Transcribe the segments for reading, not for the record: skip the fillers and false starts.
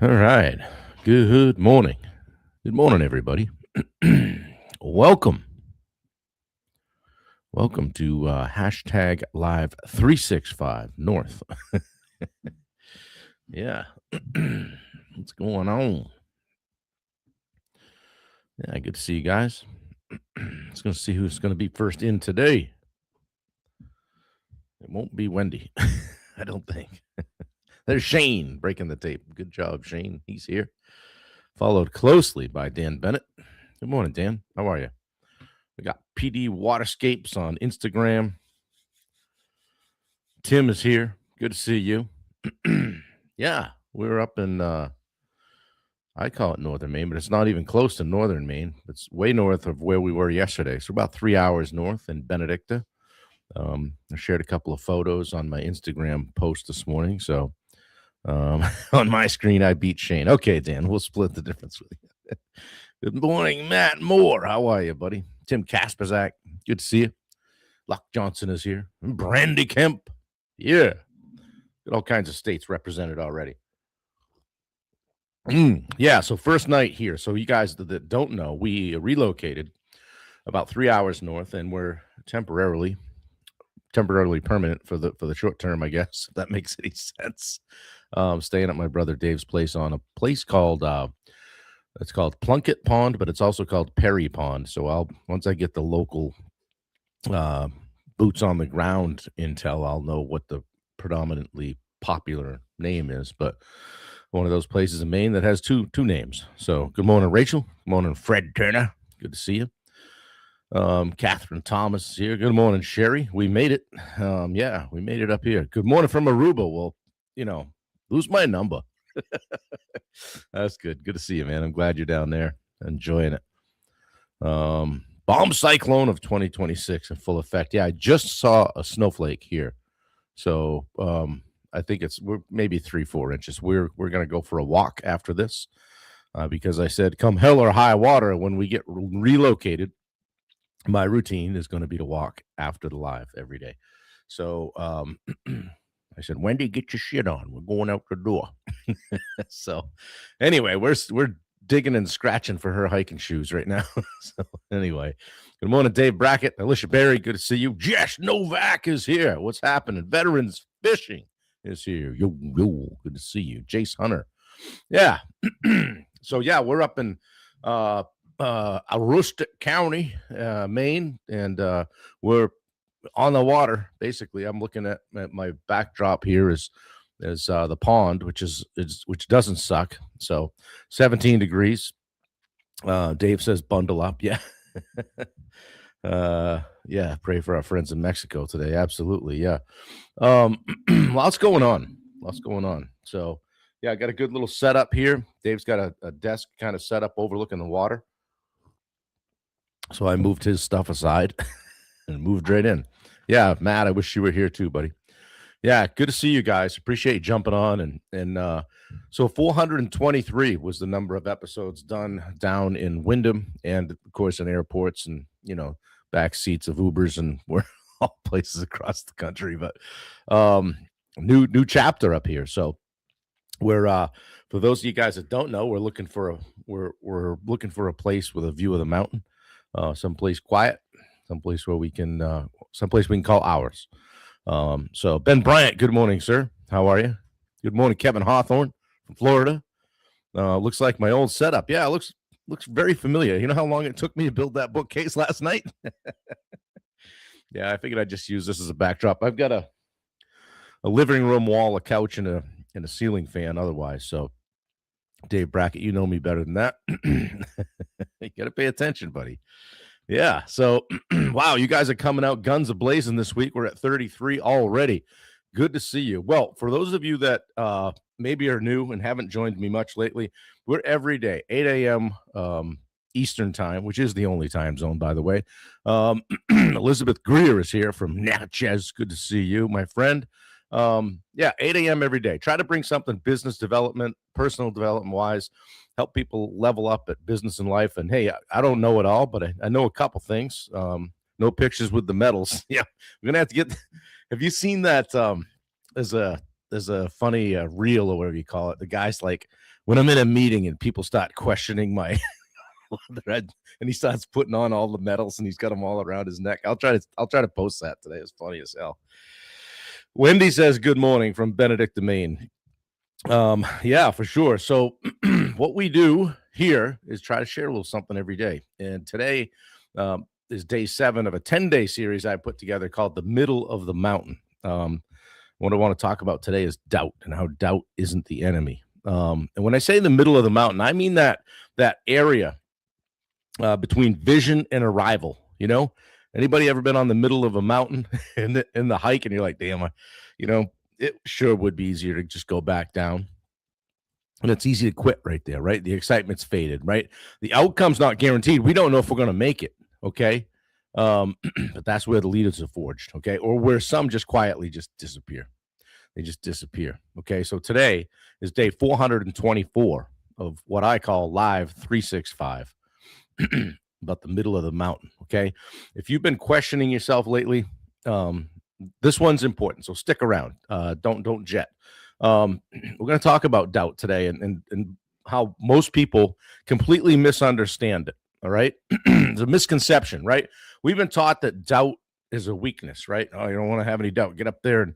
All right. Good morning. Good morning, everybody. Welcome. Welcome to hashtag live 365 North. Yeah. What's going on? Yeah, good to see you guys. It's going to see who's going to be first in today. It won't be Wendy, I don't think. There's Shane breaking the tape. Good job, Shane. He's here. Followed closely by Dan Bennett. Good morning, Dan. How are you? We got PD Waterscapes on Instagram. Tim is here. Good to see you. Yeah, we're up in I call it northern Maine, but it's not even close to northern Maine. It's way north of where we were yesterday. So about 3 hours north in Benedicta. I shared a couple of photos on my Instagram post this morning. So on my screen, I beat Shane. Okay, Dan, we'll split the difference with you. Good morning, Matt Moore. How are you, buddy? Tim Kasperzak. Good to see you. Luck Johnson is here. Brandy Kemp. Yeah. Got all kinds of states represented already. Yeah, so first night here. So you guys that don't know, we relocated about 3 hours north, and we're temporarily permanent for the short term, I guess, if that makes any sense. Staying at my brother Dave's place on a place called it's called Plunkett Pond, but it's also called Perry Pond. So once I get the local uh, boots on the ground intel, I'll know what the predominantly popular name is. But one of those places in Maine that has two names. So good morning, Rachel. Good morning, Fred Turner. Good to see you. Catherine Thomas is here. Good morning, Sherry. We made it. Yeah, we made it up here. Good morning from Aruba. Well, lose my number. That's good. Good to see you, man. I'm glad you're down there enjoying it. Bomb cyclone of 2026 in full effect. Yeah, I just saw a snowflake here. So I think we're maybe 3-4 inches. We're gonna go for a walk after this because I said, come hell or high water, when we get relocated, my routine is going to be to walk after the live every day. So I said, Wendy, get your shit on. We're going out the door. So anyway, we're digging and scratching for her hiking shoes right now. So anyway, good morning, Dave Brackett, Alicia Berry. Good to see you. Jess Novak is here. What's happening? Veterans Fishing is here. Yo, good to see you. Jace Hunter. Yeah. So yeah, we're up in Aroostook County, Maine, and we're on the water. Basically, I'm looking at my backdrop here is the pond, which doesn't suck. So 17 degrees. Dave says bundle up. Yeah. Yeah, pray for our friends in Mexico today. Absolutely. Yeah. Lots going on. So yeah, I got a good little setup here. Dave's got a desk kind of set up overlooking the water. So I moved his stuff aside and moved right in. Yeah, Matt, I wish you were here too, buddy. Yeah, good to see you guys. Appreciate you jumping on. And so 423 was the number of episodes done down in Wyndham and, of course, in airports and, back seats of Ubers and we're all places across the country. But new chapter up here. So we're for those of you guys that don't know, we're looking for a place with a view of the mountain, someplace quiet, someplace we can call ours. So Ben Bryant, good morning, sir. How are you? Good morning, Kevin Hawthorne from Florida. Looks like my old setup. Yeah, it looks very familiar. You know how long it took me to build that bookcase last night? Yeah, I figured I'd just use this as a backdrop. I've got a living room wall, a couch, and a ceiling fan otherwise. So Dave Brackett, you know me better than that. You got to pay attention, buddy. Yeah. So, wow, you guys are coming out guns a-blazing this week. We're at 33 already. Good to see you. Well, for those of you that maybe are new and haven't joined me much lately, we're every day, 8 a.m. Eastern time, which is the only time zone, by the way. Elizabeth Greer is here from Natchez. Good to see you, my friend. Yeah, 8 a.m. every day. Try to bring something business development, personal development wise, help people level up at business and life. And hey, I don't know it all, but I know a couple things. No pictures with the medals. Yeah, we're gonna have to get. Have you seen that? There's a funny reel or whatever you call it. The guy's like when I'm in a meeting and people start questioning my and he starts putting on all the medals and he's got them all around his neck. I'll try to post that today. It's funny as hell. Wendy says good morning from Benedict, Maine. Yeah, for sure. So what we do here is try to share a little something every day. And today is day 7 of a 10-day series I put together called The Middle of the Mountain. What I want to talk about today is doubt and how doubt isn't the enemy. And when I say the middle of the mountain, I mean that area between vision and arrival. You know, anybody ever been on the middle of a mountain in the hike and you're like, damn, it sure would be easier to just go back down. And it's easy to quit right there, right? The excitement's faded, right? The outcome's not guaranteed. We don't know if we're going to make it, okay? But that's where the leaders are forged, okay? Or where some just quietly just disappear. They just disappear, okay? So today is day 424 of what I call Live 365, about the middle of the mountain, okay? If you've been questioning yourself lately, this one's important, so stick around. Don't jet. We're going to talk about doubt today and how most people completely misunderstand it. All right. It's a misconception, right? We've been taught that doubt is a weakness, right? Oh, you don't want to have any doubt. Get up there and,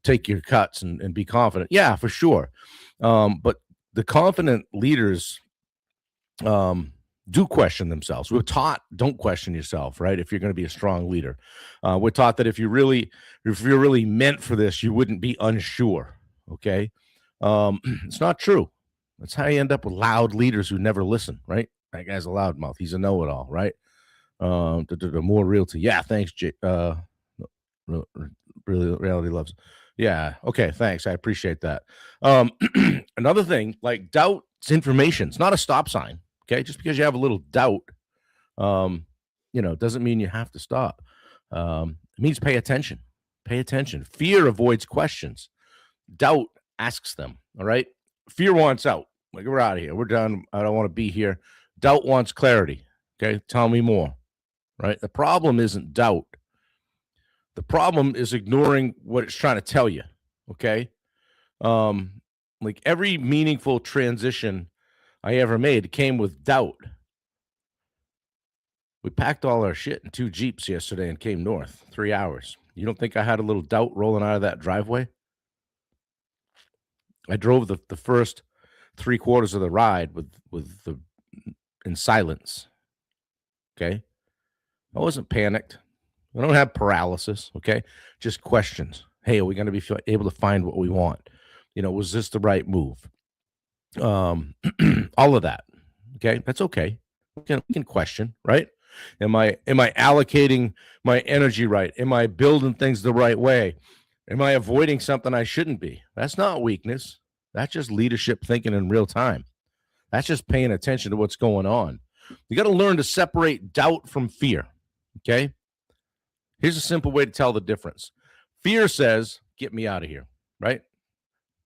take your cuts and be confident. Yeah, for sure. But the confident leaders do question themselves. We're taught don't question yourself, right? If you're going to be a strong leader, we're taught that if you're really meant for this, you wouldn't be unsure. Okay. It's not true. That's how you end up with loud leaders who never listen, right? That guy's a loudmouth. He's a know-it-all, right? The more realty. Yeah, thanks, Reality Loves. Yeah, okay, thanks. I appreciate that. Another thing, like doubt's information. It's not a stop sign, okay? Just because you have a little doubt, doesn't mean you have to stop. It means pay attention. Pay attention. Fear avoids questions. Doubt asks them, all right? Fear wants out. Like, we're out of here. We're done. I don't want to be here. Doubt wants clarity. Okay, tell me more, right? The problem isn't doubt. The problem is ignoring what it's trying to tell you, okay? Like every meaningful transition I ever made came with doubt. We packed all our shit in 2 Jeeps yesterday and came north, 3 hours. You don't think I had a little doubt rolling out of that driveway? I drove the first 3/4 of the ride in silence. Okay. I wasn't panicked. I don't have paralysis. Okay. Just questions. Hey, are we going to be able to find what we want? Was this the right move? All of that. Okay. That's okay. We can question, right? Am I allocating my energy right? Am I building things the right way? Am I avoiding something I shouldn't be? That's not weakness. That's just leadership thinking in real time. That's just paying attention to what's going on. You got to learn to separate doubt from fear, okay? Here's a simple way to tell the difference. Fear says, get me out of here, right?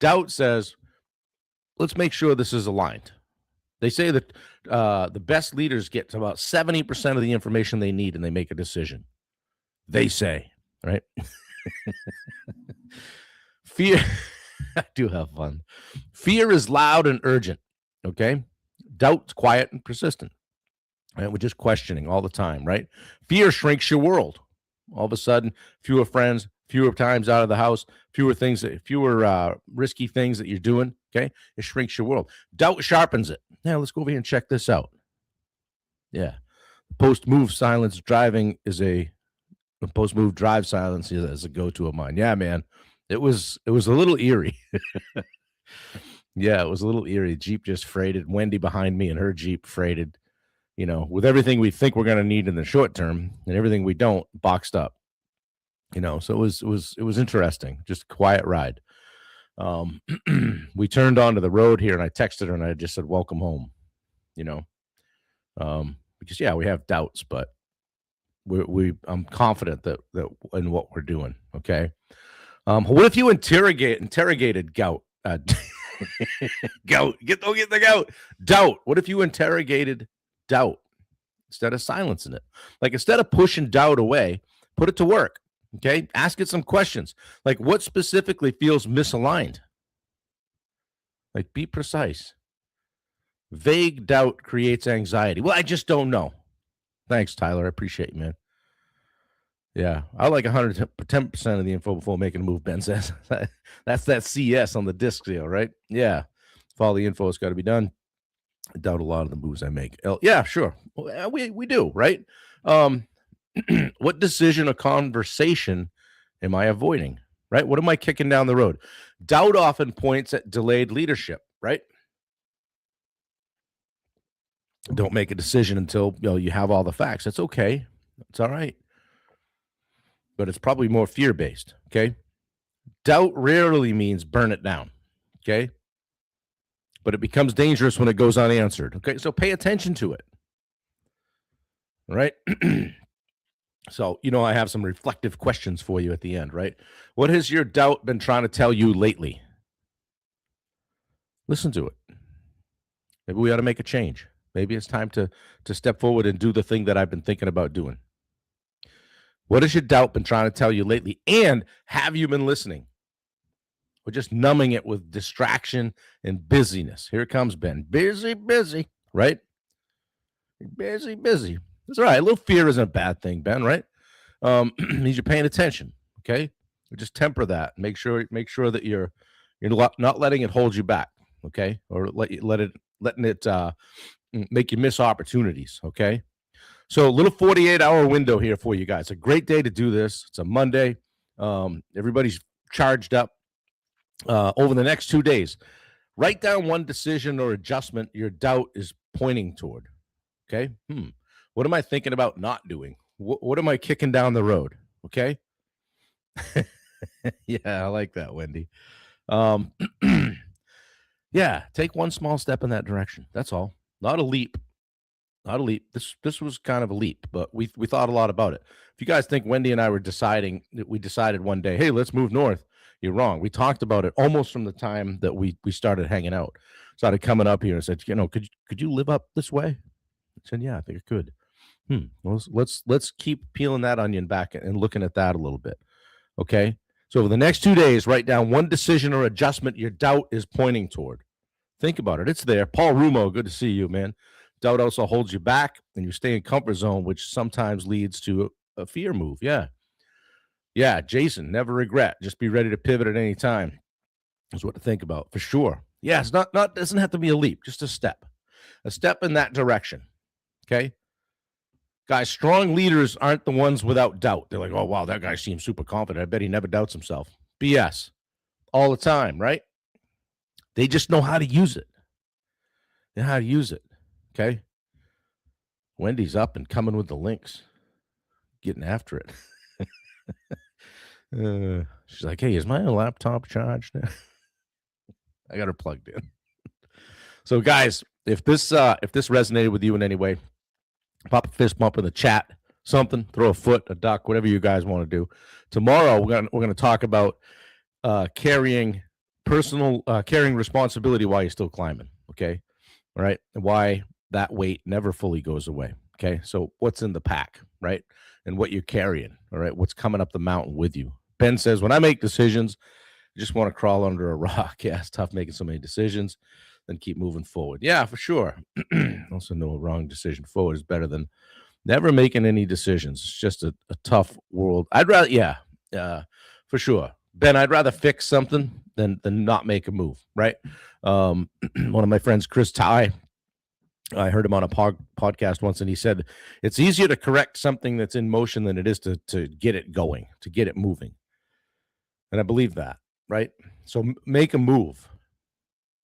Doubt says, let's make sure this is aligned. They say that the best leaders get to about 70% of the information they need and they make a decision. They say, right? Fear, I do have fun. Fear is loud and urgent, okay? Doubt's quiet and persistent. Right? We're just questioning all the time, right? Fear shrinks your world. All of a sudden, fewer friends, fewer times out of the house, fewer risky things that you're doing, okay? It shrinks your world. Doubt sharpens it. Yeah, let's go over here and check this out. Yeah. Post-move silence driving is a post-move drive silence is a go-to of mine. Yeah, man. It was a little eerie. Yeah, it was a little eerie. Jeep just freighted. Wendy behind me and her Jeep freighted, with everything we think we're going to need in the short term and everything we don't boxed up. So it was interesting. Just a quiet ride. We turned onto the road here and I texted her and I just said, welcome home, because yeah, we have doubts, but I'm confident that in what we're doing. Okay. What if you interrogated gout? Gout. Get the gout. Doubt. What if you interrogated doubt instead of silencing it? Like, instead of pushing doubt away, put it to work. Okay. Ask it some questions. Like, what specifically feels misaligned? Like, be precise. Vague doubt creates anxiety. Well, I just don't know. Thanks, Tyler. I appreciate you, man. Yeah, I like 110% of the info before making a move, Ben says. That's that CS on the disc deal, right? Yeah. If all the info has got to be done, I doubt a lot of the moves I make. Yeah, sure. We do, right? What decision or conversation am I avoiding, right? What am I kicking down the road? Doubt often points at delayed leadership, right? Don't make a decision until you have all the facts. That's okay. It's all right. But it's probably more fear-based, okay? Doubt rarely means burn it down, okay? But it becomes dangerous when it goes unanswered, okay? So pay attention to it, all right? So, I have some reflective questions for you at the end, right? What has your doubt been trying to tell you lately? Listen to it. Maybe we ought to make a change. Maybe it's time to step forward and do the thing that I've been thinking about doing. What has your doubt been trying to tell you lately? And have you been listening? Or just numbing it with distraction and busyness? Here it comes, Ben. Busy, right? Busy. That's all right. A little fear isn't a bad thing, Ben, right? Means you're paying attention, okay? Just temper that. Make sure that you're not letting it hold you back, okay? Or letting it make you miss opportunities, okay? So a little 48-hour window here for you guys. A great day to do this. It's a Monday. Everybody's charged up. Over the next 2 days, write down one decision or adjustment your doubt is pointing toward. Okay. What am I thinking about not doing? What am I kicking down the road? Okay. Yeah, I like that, Wendy. Yeah, take one small step in that direction. That's all. Not a leap. This was kind of a leap, but we thought a lot about it. If you guys think Wendy and I were we decided one day, hey, let's move north. You're wrong. We talked about it almost from the time that we started hanging out. Started coming up here and said, could you live up this way? I said, yeah, I think I could. Well, let's keep peeling that onion back and looking at that a little bit. Okay. So over the next 2 days, write down one decision or adjustment your doubt is pointing toward. Think about it. It's there. Paul Rumo, good to see you, man. Doubt also holds you back and you stay in comfort zone, which sometimes leads to a fear move. Yeah. Yeah, Jason, never regret. Just be ready to pivot at any time. Is what to think about for sure. Yeah, it's not doesn't have to be a leap, just a step in that direction. Okay, guys, strong leaders aren't the ones without doubt. They're like, oh wow, that guy seems super confident. I bet he never doubts himself. BS, all the time, right? They just know how to use it. They know how to use it. Okay. Wendy's up and coming with the links, getting after it. She's like, hey, is my laptop charged? I got her plugged in. So, guys, if this resonated with you in any way, pop a fist bump in the chat, something, throw a foot, a duck, whatever you guys want to do. Tomorrow, we're gonna talk about carrying responsibility while you're still climbing. Okay, all right, and why that weight never fully goes away. Okay, so what's in the pack, right, and what you're carrying. All right, what's coming up the mountain with you. Ben says, when I make decisions, I just want to crawl under a rock. Yeah, it's tough making so many decisions. Then keep moving forward. Yeah, for sure. Also, no wrong decision forward is better than never making any decisions. It's just a tough world. I'd rather, for sure. Ben, I'd rather fix something than not make a move, right? One of my friends, Chris Ty, I heard him on a podcast once, and he said it's easier to correct something that's in motion than it is to get it going, to get it moving. And I believe that, right? So make a move.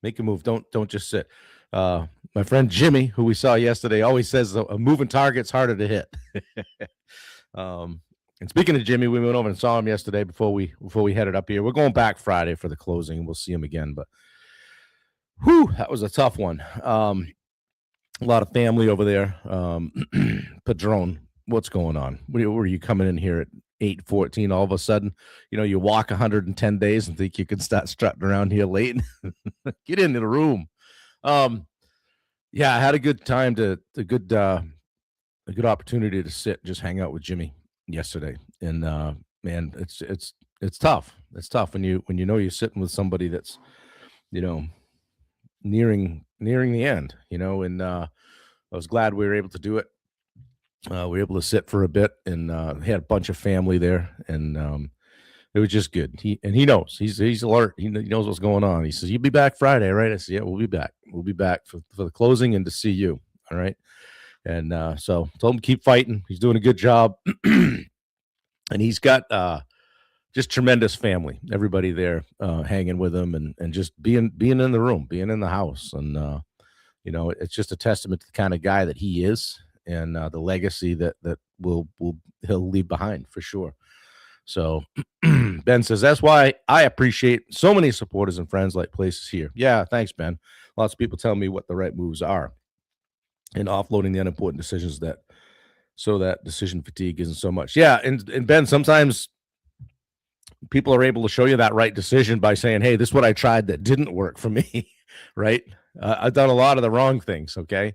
Make a move. Don't just sit. My friend Jimmy, who we saw yesterday, always says a moving target's harder to hit. And speaking of Jimmy, we went over and saw him yesterday before we headed up here. We're going back Friday for the closing, and we'll see him again. But that was a tough one. A lot of family over there. Padron, what's going on? Were you coming in here at 8:14 all of a sudden? You walk 110 days and think you can start strutting around here late. Get into the room. Yeah, I had a good time a good opportunity to sit, just hang out with Jimmy yesterday. And man, it's tough. It's tough when you know you're sitting with somebody that's, nearing the end, and I was glad we were able to do it. We were able to sit for a bit, and had a bunch of family there, and it was just good. He knows, he's alert. He knows what's going on. He says, "You'll be back Friday, right?" I said, "Yeah, we'll be back. We'll be back for the closing and to see you." All right. And so told him to keep fighting. He's doing a good job. And he's got just tremendous family. Everybody there hanging with him and just being in the room, being in the house. And it's just a testament to the kind of guy that he is, and the legacy that he'll leave behind for sure. So Ben says, "That's why I appreciate so many supporters and friends like Places Here." Yeah, thanks, Ben. Lots of people tell me what the right moves are, and offloading the unimportant decisions so that decision fatigue isn't so much. Yeah, and Ben, sometimes people are able to show you that right decision by saying, "Hey, this is what I tried that didn't work for me." Right? I've done a lot of the wrong things. Okay.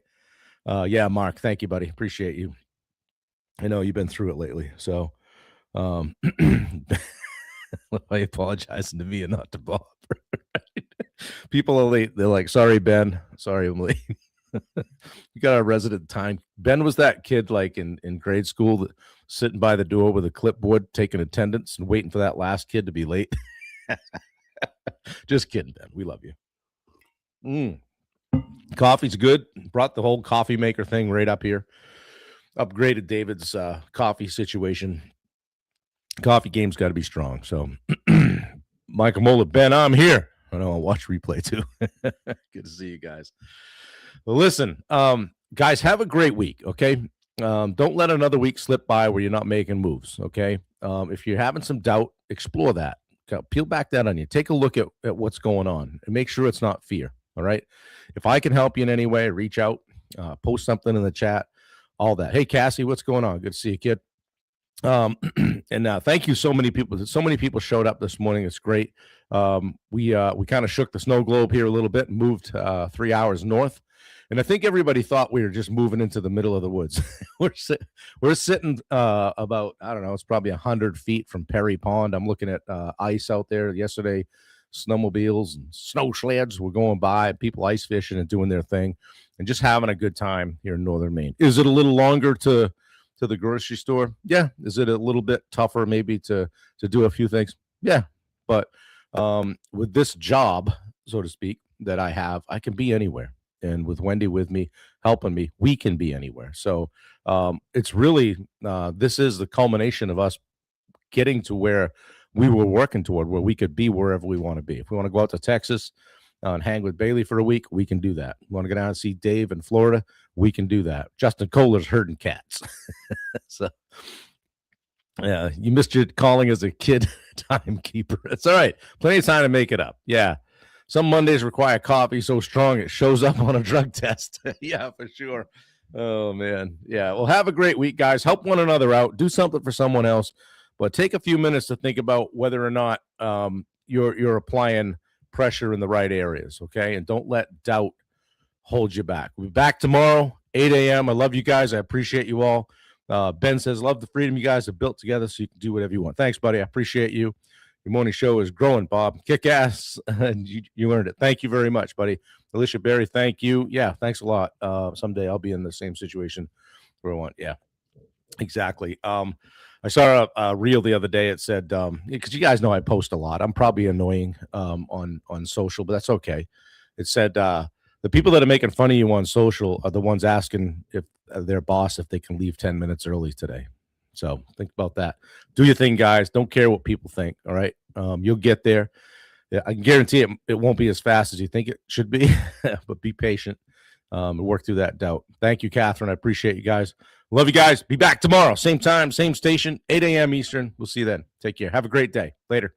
Yeah, Mark, thank you, buddy. Appreciate you. I know you've been through it lately. So I apologizing to me and not to Bob. Right? People are late. They're like, "Sorry, Ben. Sorry, I'm late." You got a resident time. Ben was that kid like in grade school that sitting by the door with a clipboard, taking attendance and waiting for that last kid to be late. Just kidding, Ben. We love you. Coffee's good. Brought the whole coffee maker thing right up here. Upgraded David's coffee situation. Coffee game's got to be strong. So, Michael Moeller, Ben, I'm here. I know I'll watch replay too. Good to see you guys. Well, listen, guys, have a great week. Okay. Don't let another week slip by where you're not making moves. Okay. If you're having some doubt, explore that. Peel back that onion. Take a look at what's going on and make sure it's not fear. All right. If I can help you in any way, reach out, post something in the chat, all that. Hey, Cassie, what's going on? Good to see you, kid. And thank you. So many people showed up this morning. It's great. We kind of shook the snow globe here a little bit and moved 3 hours north. And I think everybody thought we were just moving into the middle of the woods. We're sitting about, I don't know, it's probably 100 feet from Perry Pond. I'm looking at ice out there. Yesterday, snowmobiles and snow sleds were going by, people ice fishing and doing their thing and just having a good time here in northern Maine. Is it a little longer to the grocery store? Yeah. Is it a little bit tougher maybe to do a few things? Yeah. But with this job, so to speak, that I have, I can be anywhere. And with Wendy with me, helping me, we can be anywhere. So it's really, this is the culmination of us getting to where we were working toward, where we could be wherever we want to be. If we want to go out to Texas and hang with Bailey for a week, we can do that. We want to go down and see Dave in Florida, we can do that. Justin Kohler's herding cats. So, yeah, you missed your calling as a kid timekeeper. It's all right. Plenty of time to make it up. Yeah. Some Mondays require coffee so strong it shows up on a drug test. Yeah, for sure. Oh, man. Yeah. Well, have a great week, guys. Help one another out. Do something for someone else. But take a few minutes to think about whether or not you're applying pressure in the right areas, okay? And don't let doubt hold you back. We'll be back tomorrow, 8 a.m. I love you guys. I appreciate you all. Ben says, love the freedom you guys have built together so you can do whatever you want. Thanks, buddy. I appreciate you. Your morning show is growing, Bob. Kick ass. And you earned it. Thank you very much, buddy. Alicia Berry, thank you. Yeah, thanks a lot. Someday I'll be in the same situation where I want. Yeah, exactly. I saw a reel the other day. It said, because you guys know I post a lot. I'm probably annoying on social, but that's okay. It said, the people that are making fun of you on social are the ones asking if their boss if they can leave 10 minutes early today. So think about that. Do your thing, guys. Don't care what people think. All right. You'll get there. Yeah, I can guarantee it won't be as fast as you think it should be, but be patient and work through that doubt. Thank you, Catherine. I appreciate you guys. Love you guys. Be back tomorrow. Same time, same station, 8 a.m. Eastern. We'll see you then. Take care. Have a great day. Later.